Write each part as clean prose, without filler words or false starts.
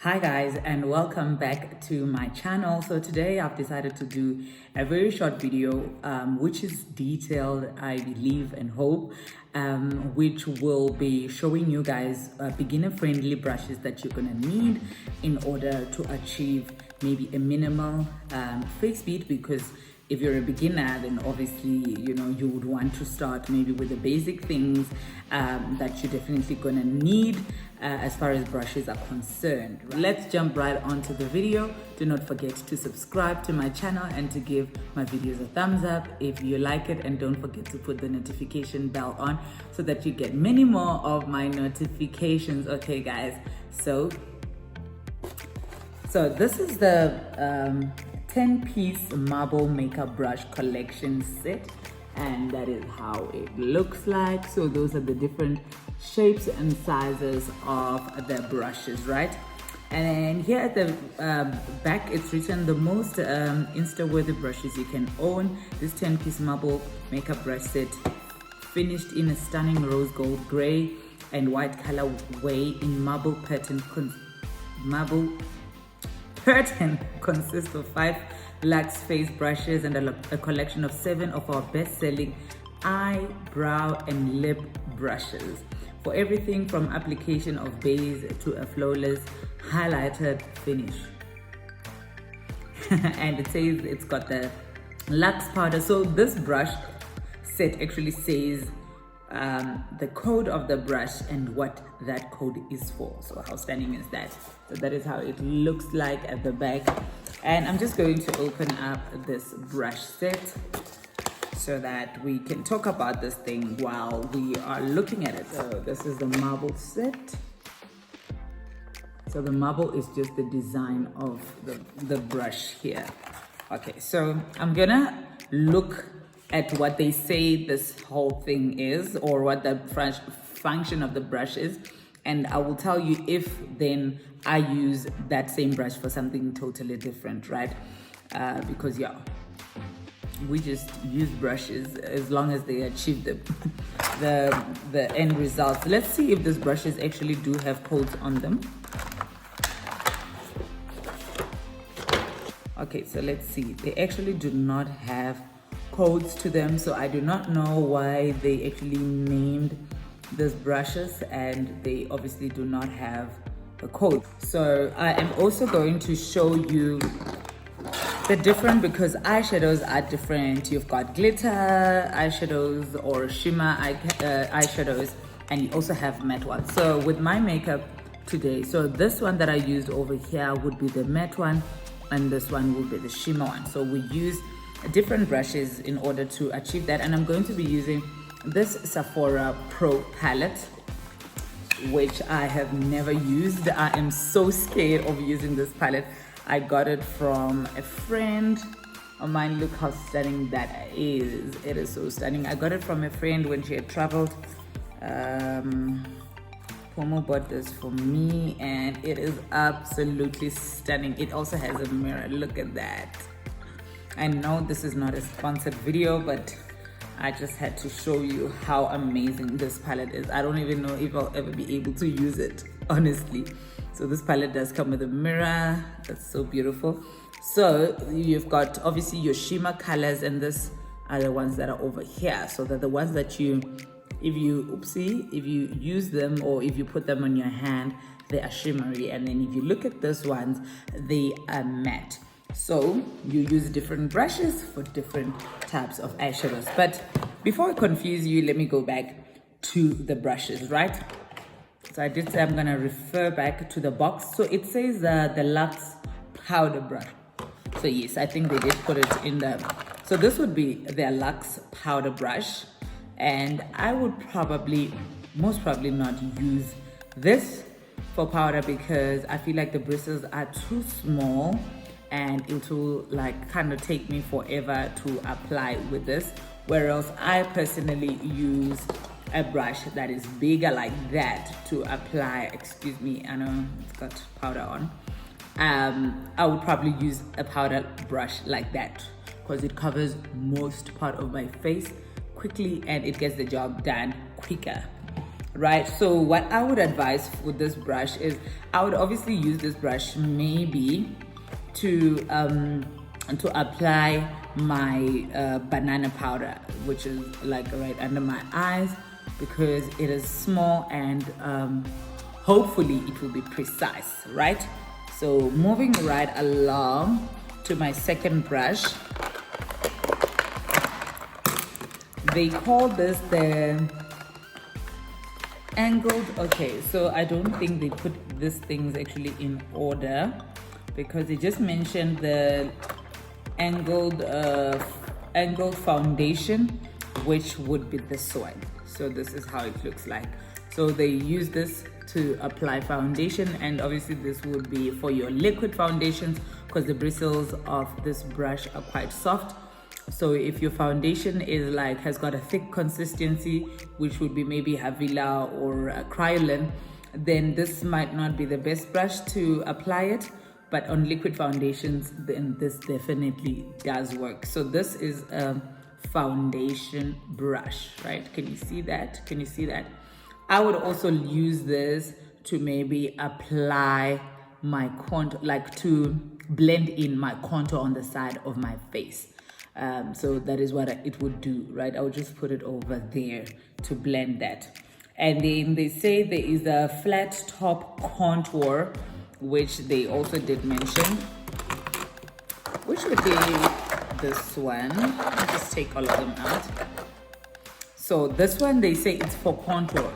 Hi guys, and welcome back to my channel. So today I've decided to do a very short video which is detailed, I believe and hope, which will be showing you guys beginner friendly brushes that you're gonna need in order to achieve maybe a minimal face beat. Because if you're a beginner, then obviously you would want to start maybe with the basic things that you're definitely gonna need as far as brushes are concerned. Let's jump right onto the video. Do not forget to subscribe to my channel and to give my videos a thumbs up if you like it, and don't forget to put the notification bell on so that you get many more of my notifications. Okay guys, so this is the 10-piece marble makeup brush collection set, and that is how it looks like. So those are the different shapes and sizes of the brushes, right? And here at the back it's written the most insta-worthy brushes you can own. This 10-piece marble makeup brush set, finished in a stunning rose gold gray and white colorway in marble pattern consists of 5 luxe face brushes and a collection of 7 of our best-selling eyebrow and lip brushes for everything from application of base to a flawless highlighted finish. And it says it's got the luxe powder. So this brush set actually says the code of the brush and what that code is for. So how stunning is that? So that is how it looks like at the back. And I'm just going to open up this brush set so that we can talk about this thing while we are looking at it. So this is the marble set. So the marble is just the design of the brush here. Okay, so I'm gonna look at what they say this whole thing is, or what the function of the brush is, and I will tell you if then I use that same brush for something totally different, right? Because yeah, we just use brushes as long as they achieve the end result. Let's see if these brushes actually do have codes on them. Okay, so let's see. They actually do not have codes to them, so I do not know why they actually named these brushes, and they obviously do not have a code. So I am also going to show you the different, because eyeshadows are different. You've got glitter eyeshadows or shimmer eyeshadows, and you also have matte ones. So with my makeup today, so this one that I used over here would be the matte one, and this one will be the shimmer one. So we use different brushes in order to achieve that, and I'm going to be using this Sephora Pro palette, which I have never used. I am so scared of using this palette. I got it from a friend of mine. Look how stunning that is. It is so stunning. I got it from a friend when she had traveled. Pomo bought this for me, and it is absolutely stunning. It also has a mirror. Look at that. I know this is not a sponsored video, but I just had to show you how amazing this palette is. I don't even know if I'll ever be able to use it, honestly. So this palette does come with a mirror. That's so beautiful. So you've got obviously your shimmer colors, and this are the ones that are over here. So they're the ones that if you use them or if you put them on your hand, they are shimmery. And then if you look at these ones, they are matte. So you use different brushes for different types of eyeshadows. But before I confuse you, let me go back to the brushes, right? So I did say I'm gonna refer back to the box. So it says the Luxe powder brush. So yes, I think they did put it in the, so this would be their Luxe powder brush. And I would most probably not use this for powder, because I feel like the bristles are too small and it will like kind of take me forever to apply with this. Whereas I personally use a brush that is bigger like that to apply. Excuse me, I know it's got powder on. I would probably use a powder brush like that because it covers most part of my face quickly and it gets the job done quicker. right? So what I would advise with this brush is I would obviously use this brush maybe to apply my banana powder, which is like right under my eyes, because it is small and hopefully it will be precise, right? So moving right along to my second brush. They call this the angled. Okay, so I don't think they put these things actually in order, because they just mentioned the angled foundation, which would be this one. So this is how it looks like. So they use this to apply foundation, and obviously this would be for your liquid foundations, because the bristles of this brush are quite soft. So if your foundation is has got a thick consistency, which would be maybe Havila or Kryolan, then this might not be the best brush to apply it. But on liquid foundations, then this definitely does work. So this is a foundation brush, right? Can you see that? Can you see that? I would also use this to maybe apply my contour, to blend in my contour on the side of my face. So that is what it would do, right? I would just put it over there to blend that. And then they say there is a flat top contour, which they also did mention, which would be this one. I'll just take all of them out. So this one, they say it's for contour.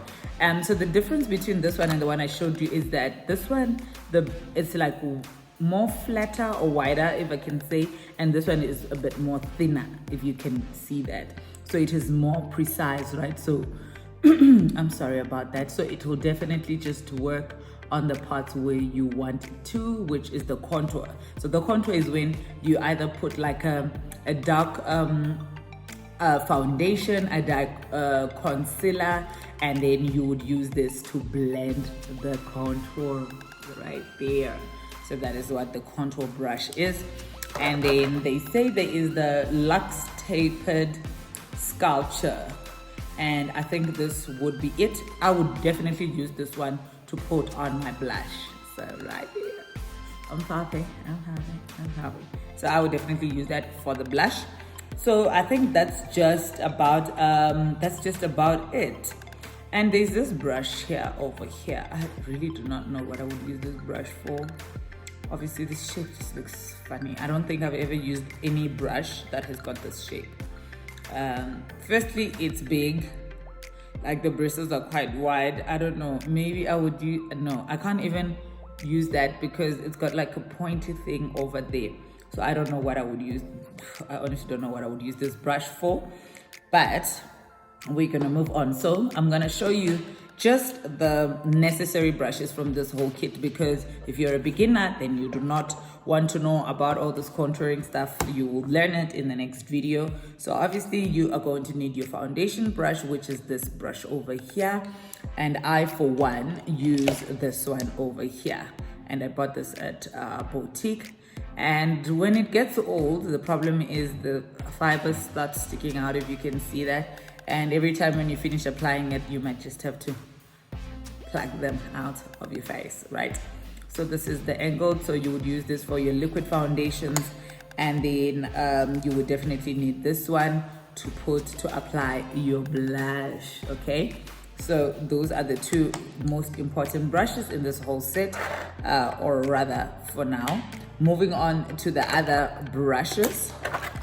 So the difference between this one and the one I showed you is that this one, it's like more flatter or wider, if I can say, and this one is a bit more thinner, if you can see that. So it is more precise, right? So I'm sorry about that. So it will definitely just work on the parts where you want it to, which is the contour. So the contour is when you either put like a dark foundation, a dark concealer, and then you would use this to blend the contour right there. So that is what the contour brush is. And then they say there is the Luxe Tapered Sculpture, and I think this would be it. I would definitely use this one to put on my blush. So right here, I'm happy. So I would definitely use that for the blush. So I think that's just about it. And there's this brush here over here. I really do not know what I would use this brush for. Obviously this shape just looks funny. I don't think I've ever used any brush that has got this shape. Firstly, it's big, like the bristles are quite wide. I don't know, maybe I would use, no, I can't even use that because it's got like a pointy thing over there. So I don't know what I would use. I honestly don't know what I would use this brush for, but we're gonna move on. So I'm gonna show you just the necessary brushes from this whole kit, because if you're a beginner, then you do not want to know about all this contouring stuff. You will learn it in the next video. So obviously you are going to need your foundation brush, which is this brush over here, and I for one use this one over here, and I bought this at Boutique. And when it gets old, the problem is the fibers start sticking out, if you can see that. And every time when you finish applying it, you might just have to plug them out of your face, right? So this is the angled, so you would use this for your liquid foundations. And then you would definitely need this one to apply your blush, okay? So those are the two most important brushes in this whole set, or rather for now. Moving on to the other brushes.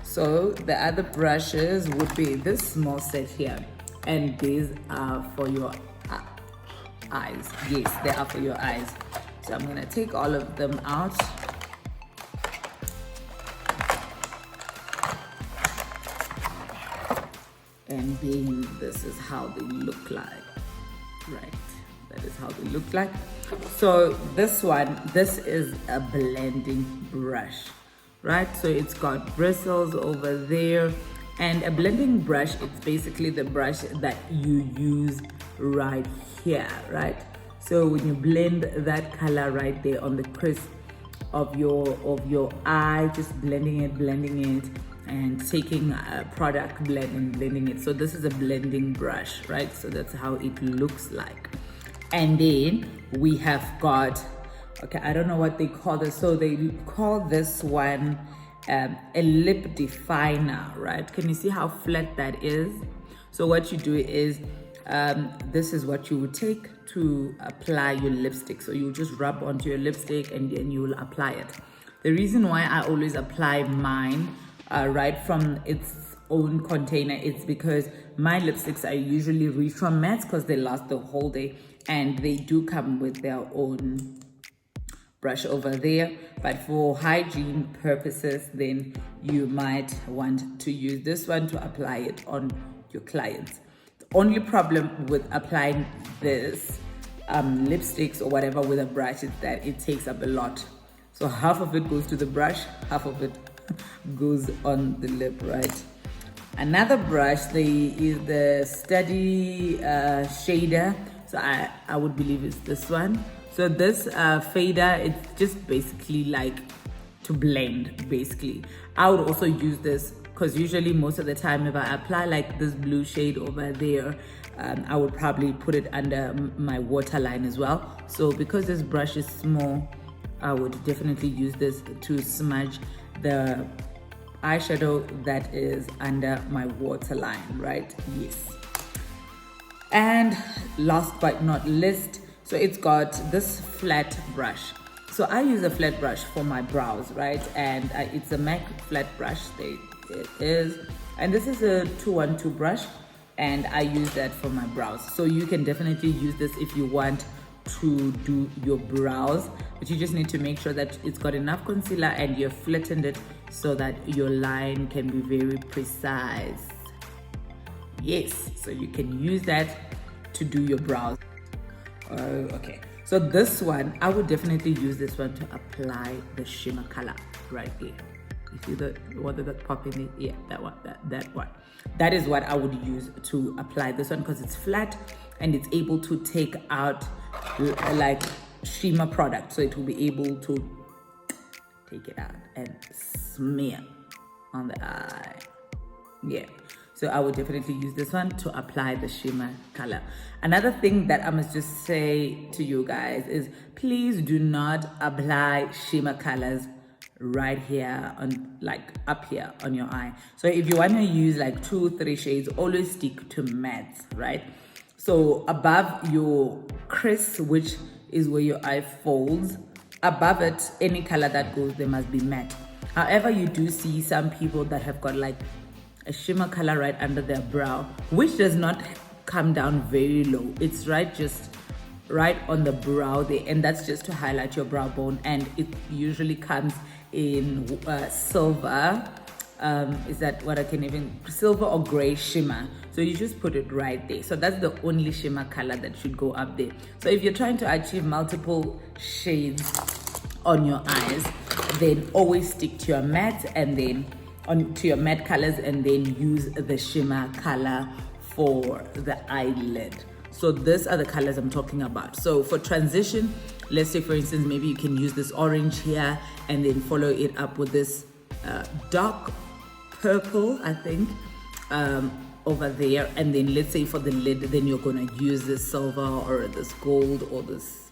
So the other brushes would be this small set here, and these are for your eyes. Yes, they are for your eyes. So I'm gonna take all of them out. And then this is how they look like, right? That is how they look like. So this one, this is a blending brush, right? So it's got bristles over there, and a blending brush, it's basically the brush that you use right here, right? So when you blend that color right there on the crisp of your eye, just blending it, and taking a product blend and blending it. So this is a blending brush, right? So that's how it looks like. And then we have got, okay, I don't know what they call this. So they call this one a lip definer, right? Can you see how flat that is? So what you do is, this is what you would take to apply your lipstick. So you just rub onto your lipstick and then you will apply it. The reason why I always apply mine right from its own container is because my lipsticks I usually reach from mattes because they last the whole day, and they do come with their own brush over there. But for hygiene purposes, then you might want to use this one to apply it on your clients. The only problem with applying this lipsticks or whatever with a brush is that it takes up a lot. So half of it goes to the brush, half of it goes on the lip, right? Another brush is the Study shader. So I would believe it's this one. So this fader, it's just basically like to blend, basically. I would also use this because usually most of the time if I apply like this blue shade over there, I would probably put it under my waterline as well. So because this brush is small, I would definitely use this to smudge the eyeshadow that is under my waterline, right? Yes. And last but not least, so it's got this flat brush. So I use a flat brush for my brows, right? And it's a MAC flat brush, it is. And this is a 212 brush, and I use that for my brows. So you can definitely use this if you want to do your brows, but you just need to make sure that it's got enough concealer and you've flattened it so that your line can be very precise. Yes, so you can use that to do your brows. Okay, so this one, I would definitely use this one to apply the shimmer color right there. You see the one that pop in it? Yeah, that one, that one. That is what I would use to apply this one because it's flat and it's able to take out like shimmer product. So it will be able to take it out and smear on the eye. Yeah. So I would definitely use this one to apply the shimmer color. Another thing that I must just say to you guys is please do not apply shimmer colors right here on, like up here on your eye. So if you want to use like 2-3 shades, always stick to mattes, right? So above your crease, which is where your eye folds, above it, any color that goes there must be matte. However, you do see some people that have got like a shimmer color right under their brow, which does not come down very low. It's just right on the brow there, and that's just to highlight your brow bone, and it usually comes in silver. Is that what I can even, silver or gray shimmer. So you just put it right there. So that's the only shimmer color that should go up there. So if you're trying to achieve multiple shades on your eyes, then always stick to your matte and then to your matte colors, and then use the shimmer color for the eyelid. So these are the colors I'm talking about. So for transition, let's say for instance, maybe you can use this orange here and then follow it up with this dark purple, I think, over there. And then let's say for the lid, then you're gonna use this silver or this gold or this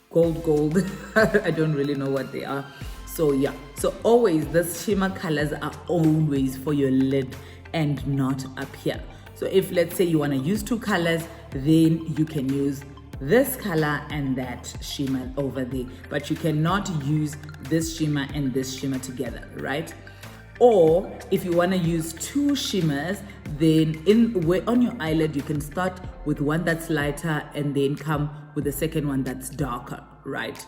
gold. I don't really know what they are. So yeah, so always these shimmer colors are always for your lid and not up here. So if let's say you want to use 2 colors, then you can use this color and that shimmer over there, but you cannot use this shimmer and this shimmer together, right? Or if you want to use 2 shimmers, then on your eyelid you can start with one that's lighter and then come with the second one that's darker, right?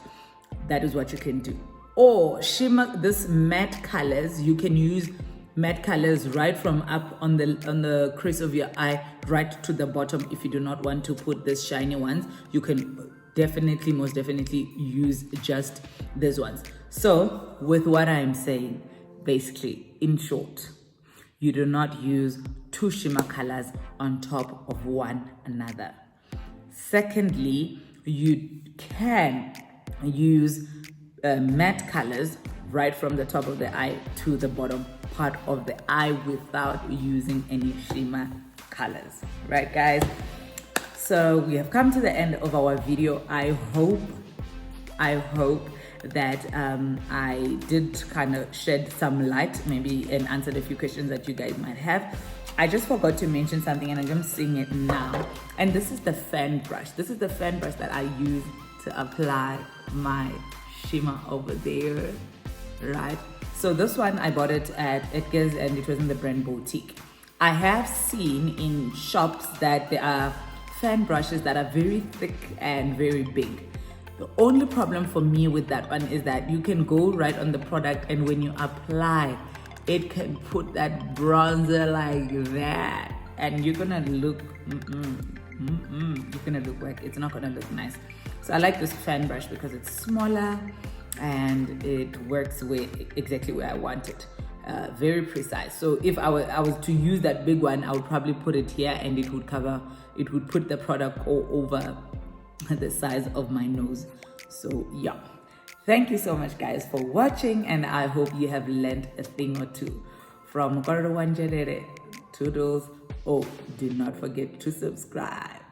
That is what you can do. Or shimmer, this matte colors, you can use matte colors right from up on the crease of your eye right to the bottom. If you do not want to put this shiny ones, you can most definitely use just these ones. So with what I'm saying, basically, in short, you do not use 2 shimmer colors on top of one another. Secondly, you can use matte colors right from the top of the eye to the bottom part of the eye without using any shimmer colors. Right, guys? So we have come to the end of our video. I hope that I did kind of shed some light, maybe, and answered a few questions that you guys might have. I just forgot to mention something, and I'm just seeing it now. And this is the fan brush. This is the fan brush that I use to apply my shimmer over there, right? So this one, I bought it at Edgar's, and it was in the brand Boutique. I have seen in shops that there are fan brushes that are very thick and very big. The only problem for me with that one is that you can go right on the product, and when you apply, it can put that bronzer like that, and you're gonna look, you're gonna look like it's not gonna look nice. So I like this fan brush because it's smaller and it works exactly where I want it. Very precise. So if I was to use that big one, I would probably put it here, and it would put the product all over the size of my nose. So yeah, thank you so much, guys, for watching, and I hope you have learned a thing or two from Toodles. Oh, do not forget to subscribe.